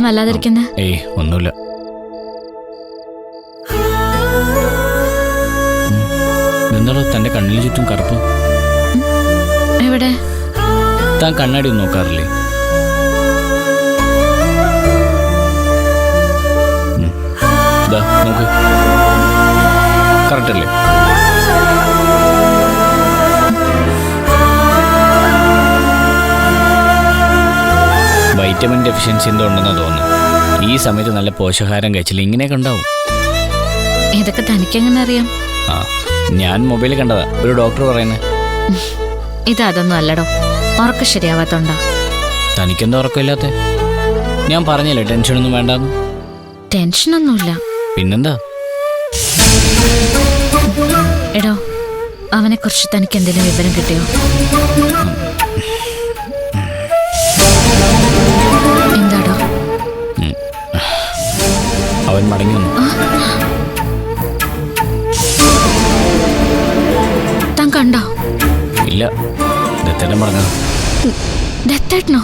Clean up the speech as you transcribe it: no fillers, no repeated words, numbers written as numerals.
വല്ലാതിരിക്കുന്നേ? ഏയ് ഒന്നുമില്ല. എന്താണോ തന്റെ കണ്ണിന് ചുറ്റും കറുപ്പ്? എവിടെ? താൻ കണ്ണാടി ഒന്നും നോക്കാറില്ലേ? നോക്ക്, കറക്റ്റ് അല്ലേ? വൈറ്റമിൻ ഡെഫിഷ്യൻസി എന്തോ ഉണ്ടെന്നാ തോന്നുന്നു. ഈ സമയത്ത് നല്ല പോഷകാഹാരം കഴിച്ചില്ല ഇങ്ങനെയൊക്കെ ഉണ്ടാവും. ഇതൊക്കെ തനിക്കെങ്ങനെ അറിയാം? ആ, ഞാൻ മൊബൈലിൽ കണ്ടതാ, ഒരു ഡോക്ടർ പറയുന്നത്. ഇതൊന്നും അല്ലടോ, ഉറക്കം ശരിയാവാത്തോണ്ടാ. തനിക്കെന്താ ഉറക്കമില്ലാത്ത? ഞാൻ പറഞ്ഞില്ലേ ടെൻഷനൊന്നും വേണ്ടാന്ന്. ടെൻഷനൊന്നുമില്ല. പിന്നെന്താ? എടോ, അവനെ കുറിച്ച് തനിക്ക് എന്തെങ്കിലും വിവരം കിട്ടിയോ? എന്താടോ? അവൻ മടങ്ങി വന്നു. താൻ കണ്ടോ? ഇല്ല, ദത്തേട്ടൻ പറഞ്ഞത്. ദത്തേട്ടനോ?